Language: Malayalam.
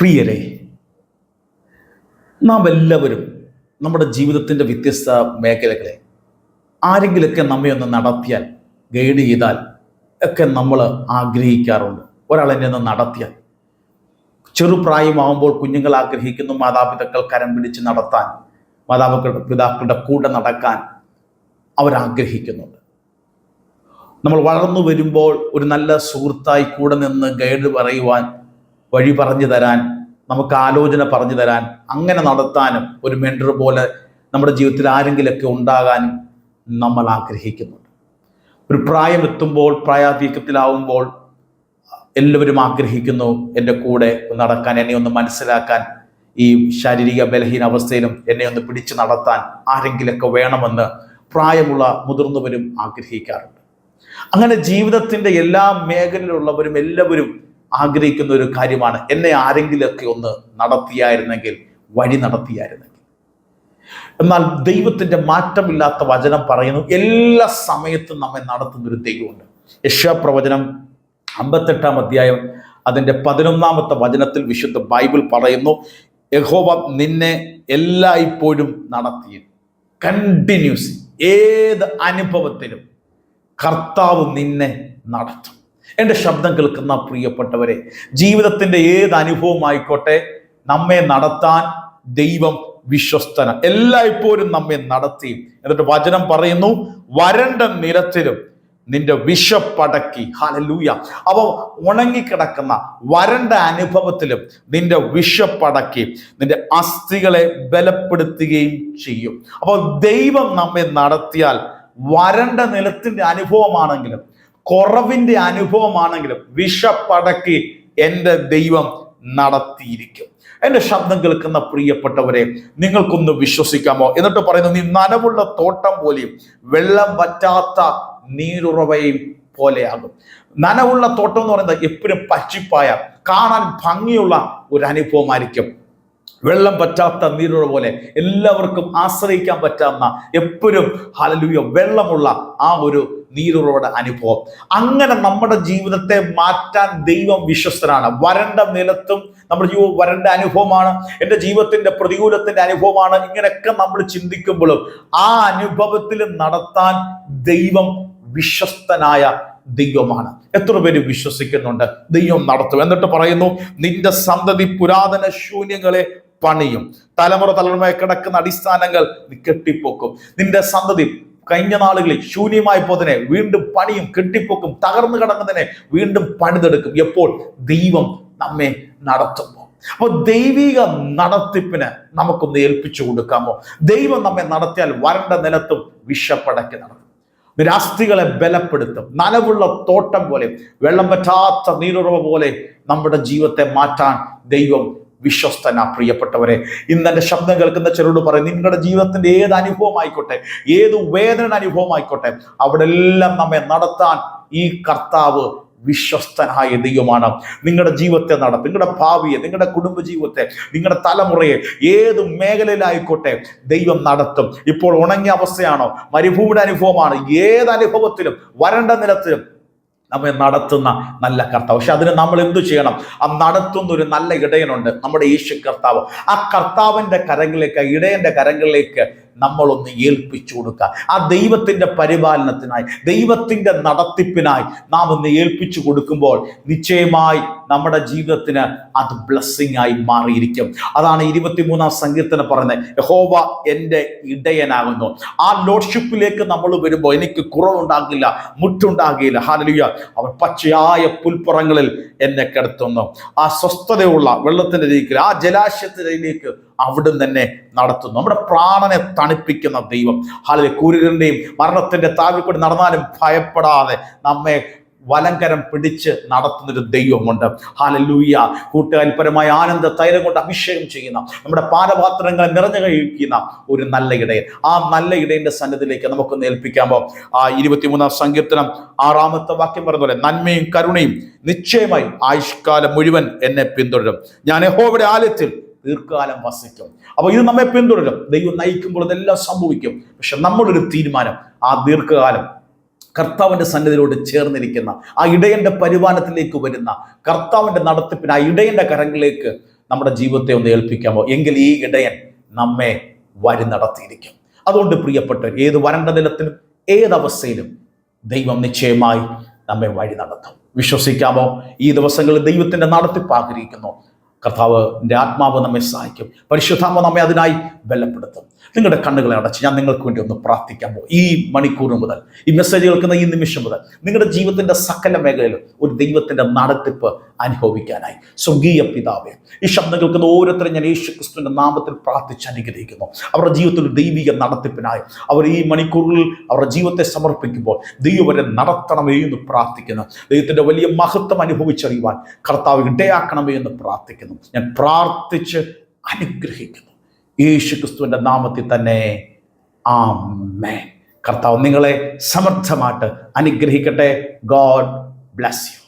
പ്രിയരെ, നാം എല്ലാവരും നമ്മുടെ ജീവിതത്തിൻ്റെ വ്യത്യസ്ത മേഖലകളെ ആരെങ്കിലൊക്കെ നമ്മെ ഒന്ന് നടത്തിയാൽ, ഗൈഡ് ചെയ്താൽ ഒക്കെ നമ്മൾ ആഗ്രഹിക്കാറുണ്ട്. ഒരാളെന്നെ ഒന്ന് നടത്തിയാൽ, ചെറുപ്രായമാകുമ്പോൾ കുഞ്ഞുങ്ങൾ ആഗ്രഹിക്കുന്നു മാതാപിതാക്കൾ കരം പിടിച്ച് നടത്താൻ, പിതാക്കളുടെ കൂടെ നടക്കാൻ അവരാഗ്രഹിക്കുന്നുണ്ട്. നമ്മൾ വളർന്നു വരുമ്പോൾ ഒരു നല്ല സുഹൃത്തായി കൂടെ നിന്ന് ഗൈഡ് പറയുവാൻ, വഴി പറഞ്ഞു തരാൻ, നമുക്ക് ആലോചന പറഞ്ഞു തരാൻ, അങ്ങനെ നടത്താനും ഒരു മെൻറ്റർ പോലെ നമ്മുടെ ജീവിതത്തിൽ ആരെങ്കിലൊക്കെ ഉണ്ടാകാനും നമ്മൾ ആഗ്രഹിക്കുന്നുണ്ട്. ഒരു പ്രായമെത്തുമ്പോൾ, പ്രായാധിക്യത്തിലാവുമ്പോൾ എല്ലാവരും ആഗ്രഹിക്കുന്നു എൻ്റെ കൂടെ നടക്കാൻ, എന്നെ ഒന്ന് മനസ്സിലാക്കാൻ, ഈ ശാരീരിക ബലഹീന അവസ്ഥയിലും എന്നെ ഒന്ന് പിടിച്ചു നടത്താൻ ആരെങ്കിലൊക്കെ വേണമെന്ന് പ്രായമുള്ള മുതിർന്നവരും ആഗ്രഹിക്കാറുണ്ട്. അങ്ങനെ ജീവിതത്തിൻ്റെ എല്ലാ മേഖലയിലുള്ളവരും എല്ലാവരും ആഗ്രഹിക്കുന്ന ഒരു കാര്യമാണ്, എന്നെ ആരെങ്കിലൊക്കെ ഒന്ന് നടത്തിയായിരുന്നെങ്കിൽ, വഴി നടത്തിയായിരുന്നെങ്കിൽ. എന്നാൽ ദൈവത്തിൻ്റെ മാറ്റമില്ലാത്ത വചനം പറയുന്നു, എല്ലാ സമയത്തും നമ്മെ നടത്തുന്നൊരു ദൈവമുണ്ട്. യെശയ്യാപ്രവചനം 58-ാം അധ്യായം അതിൻ്റെ 11-ാമത്തെ വചനത്തിൽ വിശുദ്ധ ബൈബിൾ പറയുന്നു, യഹോവ നിന്നെ എല്ലായ്പ്പോഴും നടത്തി. കണ്ടിന്യൂസ്, ഏത് അനുഭവത്തിലും കർത്താവ് നിന്നെ നടത്തും. എൻ്റെ ശബ്ദം കേൾക്കുന്ന പ്രിയപ്പെട്ടവരെ, ജീവിതത്തിൻ്റെ ഏത് അനുഭവമായിക്കോട്ടെ, നമ്മെ നടത്താൻ ദൈവം വിശ്വസ്തന. എല്ലായ്പ്പോഴും നമ്മെ നടത്തി. എന്നിട്ട് വചനം പറയുന്നു, വരണ്ട നിലത്തിലും നിന്റെ വിശപ്പടക്കി. ഹല്ലേലൂയ. അപ്പോൾ ഉണങ്ങിക്കിടക്കുന്ന വരണ്ട അനുഭവത്തിലും നിന്റെ വിശപ്പടക്കി നിന്റെ അസ്ഥികളെ ബലപ്പെടുത്തുകയും ചെയ്യും. അപ്പോൾ ദൈവം നമ്മെ നടത്തിയാൽ, വരണ്ട നിലത്തിൻ്റെ അനുഭവമാണെങ്കിലും കുറവിൻ്റെ അനുഭവമാണെങ്കിലും വിശപ്പടക്കി എൻ്റെ ദൈവം നടത്തിയിരിക്കും. എൻ്റെ ശബ്ദം കേൾക്കുന്ന പ്രിയപ്പെട്ടവരെ, നിങ്ങൾക്കൊന്ന് വിശ്വസിക്കാമോ? എന്നിട്ട് പറയുന്നു, നീ നനവുള്ള തോട്ടം പോലെയും വെള്ളം വറ്റാത്ത നീരുറവയും പോലെയാകും. നനവുള്ള തോട്ടം എന്ന് പറയുന്നത് എപ്പോഴും പച്ചിപ്പായ, കാണാൻ ഭംഗിയുള്ള ഒരു അനുഭവമായിരിക്കും. വെള്ളം പറ്റാത്ത നീരുറവ പോലെ എല്ലാവർക്കും ആശ്രയിക്കാൻ പറ്റാവുന്ന, എപ്പോഴും ഹല്ലേലൂയ വെള്ളമുള്ള ആ ഒരു നീരുറവയുടെ അനുഭവം. അങ്ങനെ നമ്മുടെ ജീവിതത്തെ മാറ്റാൻ ദൈവം വിശ്വസ്തനാണ്. വരണ്ട നിലത്തും നമ്മുടെ ജീവിതം വരണ്ട അനുഭവമാണ്, എൻ്റെ ജീവിതത്തിൻ്റെ പ്രതികൂലത്തിൻ്റെ അനുഭവമാണ്. ഇങ്ങനെയൊക്കെ നമ്മൾ ചിന്തിക്കുമ്പോഴും ആ അനുഭവത്തിൽ നടത്താൻ ദൈവം വിശ്വസ്തനായ ദൈവമാണ്. എത്ര പേര് വിശ്വസിക്കുന്നുണ്ട് ദൈവം നടത്തും? എന്നിട്ട് പറയുന്നു, നിന്റെ സന്തതി പുരാതന ശൂന്യങ്ങളെ പണിയും, തലമുറ തലമുറയായി കിടക്കുന്ന അടിസ്ഥാനങ്ങൾ നീ കെട്ടിപ്പൊക്കും. നിന്റെ സന്തതി കഴിഞ്ഞ നാളുകളിൽ ശൂന്യമായി പോയതിനെ വീണ്ടും പണിയും, കെട്ടിപ്പൊക്കും. തകർന്നു കിടന്നതിനെ വീണ്ടും പണിതെടുക്കും. എപ്പോൾ? ദൈവം നമ്മെ നടത്തുമ്പോൾ. അപ്പോൾ ദൈവിക നടത്തിപ്പിന് നമുക്കൊന്ന് ഏൽപ്പിച്ചു കൊടുക്കാമോ? ദൈവം നമ്മെ നടത്തിയാൽ വരണ്ട നിലത്തും വിശപ്പടക്കി നടക്കും. നിരാസ്തികളെ ബലപ്പെടുത്തും. നനവുള്ള തോട്ടം പോലെ, വെള്ളം പറ്റാത്ത നീരുറവ പോലെ നമ്മുടെ ജീവിതത്തെ മാറ്റാൻ ദൈവം വിശ്വസ്തന. പ്രിയപ്പെട്ടവരെ, ഇന്ന് എൻ്റെ ശബ്ദം കേൾക്കുന്ന ചിലരോട് പറയും, നിങ്ങളുടെ ജീവിതത്തിൻ്റെ ഏത് അനുഭവമായിക്കോട്ടെ, ഏത് വേദന അനുഭവമായിക്കോട്ടെ, അവിടെ എല്ലാം നമ്മെ നടത്താൻ ഈ കർത്താവ് വിശ്വസ്തനായ ദൈവമാണ്. നിങ്ങളുടെ ജീവിതത്തെ നടത്തും, നിങ്ങളുടെ ഭാവിയെ, നിങ്ങളുടെ കുടുംബജീവിതത്തെ, നിങ്ങളുടെ തലമുറയെ, ഏത് മേഖലയിലായിക്കോട്ടെ ദൈവം നടത്തും. ഇപ്പോൾ ഉണങ്ങിയ അവസ്ഥയാണോ, മരുഭൂമിയുടെ അനുഭവമാണ്, ഏത് അനുഭവത്തിലും വരണ്ട നിലത്തിലും നമ്മെ നടത്തുന്ന നല്ല കർത്താവ്. പക്ഷെ അതിന് നമ്മൾ എന്തു ചെയ്യണം? ആ നടത്തുന്ന ഒരു നല്ല ഇടയനുണ്ട്, നമ്മുടെ യേശു കർത്താവ്. ആ കർത്താവിൻ്റെ കരങ്ങളിലേക്ക്, ഇടയൻ്റെ കരങ്ങളിലേക്ക് നമ്മളൊന്ന് ഏൽപ്പിച്ചു കൊടുക്കുക. ആ ദൈവത്തിൻ്റെ പരിപാലനത്തിനായി, ദൈവത്തിൻ്റെ നടത്തിപ്പിനായി നാം ഒന്ന് ഏൽപ്പിച്ചു കൊടുക്കുമ്പോൾ നിശ്ചയമായി നമ്മുടെ ജീവിതത്തിന് അത് ബ്ലെസ്സിങ് ആയി മാറിയിരിക്കും. അതാണ് 23-ാം സങ്കീർത്തനം പറയുന്നത്, യഹോവ എൻ്റെ ഇടയനാകുന്നു. ആ ലോഡ്ഷിപ്പിലേക്ക് നമ്മൾ വരുമ്പോൾ എനിക്ക് കുറവുണ്ടാകില്ല, മുട്ടുണ്ടാകില്ല. ഹല്ലേലൂയ. അവൻ പച്ചയായ പുൽപ്പുറങ്ങളിൽ എന്നെ കിടത്തുന്നു. ആ സ്വസ്ഥതയുള്ള വെള്ളത്തിൻ്റെ രീതിയിൽ, ആ ജലാശയത്തിലേക്ക് അവിടുന്ന് തന്നെ നടത്തുന്നു. നമ്മുടെ പ്രാണനെ തണുപ്പിക്കുന്ന ദൈവം. ഹല്ലേലൂയ. കൂരിരുടെയും മരണത്തിന്റെ താഴിൽ കൂടി നടന്നാലും ഭയപ്പെടാതെ നമ്മെ വലങ്കരം പിടിച്ച് നടത്തുന്നൊരു ദൈവമുണ്ട്. ഹല്ലേലൂയ. കൂട്ടുകാൽപരമായ ആനന്ദ തൈലം കൊണ്ട് അഭിഷേകം ചെയ്യുന്ന, നമ്മുടെ പാനപാത്രങ്ങൾ നിറഞ്ഞു കഴിക്കുന്ന ഒരു നല്ല ഇടയൻ. ആ നല്ല ഇടയന്റെ സന്നിധിയിലേക്ക് നമുക്കൊന്ന് ഏൽപ്പിക്കാമോ? ആ 23-ാം സങ്കീർത്തനം 6-ാമത്തെ വാക്യം പറഞ്ഞ പോലെ, നന്മയും കരുണയും നിശ്ചയമായി ആയുഷ്കാലം മുഴുവൻ എന്നെ പിന്തുടരും. ഞാൻ യഹോവയുടെ ആലയത്തിൽ ദീർഘകാലം വസിക്കും. അപ്പോൾ ഇത് നമ്മെ പിന്തുടരും. ദൈവം നയിക്കുമ്പോൾ ഇതെല്ലാം സംഭവിക്കും. പക്ഷെ നമ്മളൊരു തീരുമാനം, ആ ദീർഘകാലം കർത്താവിൻ്റെ സന്നിധിയിലോട് ചേർന്നിരിക്കുന്ന, ആ ഇടയൻ്റെ പരിപാലനത്തിലേക്ക് വരുന്ന, കർത്താവിൻ്റെ നടത്തിപ്പിന് ആ ഇടയൻ്റെ കരങ്ങളിലേക്ക് നമ്മുടെ ജീവിതത്തെ ഒന്ന് ഏൽപ്പിക്കാമോ? എങ്കിൽ ഈ ഇടയൻ നമ്മെ വഴി നടത്തിയിരിക്കും. അതുകൊണ്ട് പ്രിയപ്പെട്ടവർ, ഏത് വരണ്ട നിലത്തിലും ഏതവസ്ഥയിലും ദൈവം നിശ്ചയമായി നമ്മെ വഴി നടത്തും. വിശ്വസിക്കാമോ? ഈ ദിവസങ്ങളിൽ ദൈവത്തിൻ്റെ നടത്തിപ്പ് ആഗ്രഹിക്കുന്നു. കർത്താവിൻ്റെ ആത്മാവ് നമ്മെ സഹായിക്കും. പരിശുദ്ധാത്മാവ് നമ്മെ അതിനായി ബലപ്പെടുത്തും. നിങ്ങളുടെ കണ്ണുകളെ അടച്ച് ഞാൻ നിങ്ങൾക്ക് വേണ്ടി ഒന്ന് പ്രാർത്ഥിക്കാൻ ഈ മണിക്കൂർ മുതൽ, ഈ മെസ്സേജ് കേൾക്കുന്ന ഈ നിമിഷം മുതൽ നിങ്ങളുടെ ജീവിതത്തിൻ്റെ സകല മേഖലയിലും ഒരു ദൈവത്തിൻ്റെ നടത്തിപ്പ് അനുഭവിക്കാനായി. സ്വർഗീയ പിതാവേ, ഈ ശബ്ദം കേൾക്കുന്ന ഓരോരുത്തരും ഞാൻ യേശു ക്രിസ്തുവിൻ്റെ നാമത്തിൽ പ്രാർത്ഥിച്ച് അനുഗ്രഹിക്കുന്നു. അവരുടെ ജീവിതത്തിൽ ഒരു ദൈവിക നടത്തിപ്പിനായി അവർ ഈ മണിക്കൂറിൽ അവരുടെ ജീവിതത്തെ സമർപ്പിക്കുമ്പോൾ ദൈവം അവരെ നടത്തണമേ എന്ന് പ്രാർത്ഥിക്കുന്നു. ദൈവത്തിൻ്റെ വലിയ മഹത്വം അനുഭവിച്ചറിയുവാൻ കർത്താവ് ഇടയാക്കണമേ എന്ന് പ്രാർത്ഥിക്കുന്നു. ഞാൻ പ്രാർത്ഥിച്ച് അനുഗ്രഹിക്കുന്നു യേശു ക്രിസ്തുവിൻ്റെ നാമത്തിൽ തന്നെ. ആമേൻ. കർത്താവ് നിങ്ങളെ സമർത്ഥമായിട്ട് അനുഗ്രഹിക്കട്ടെ. God bless you.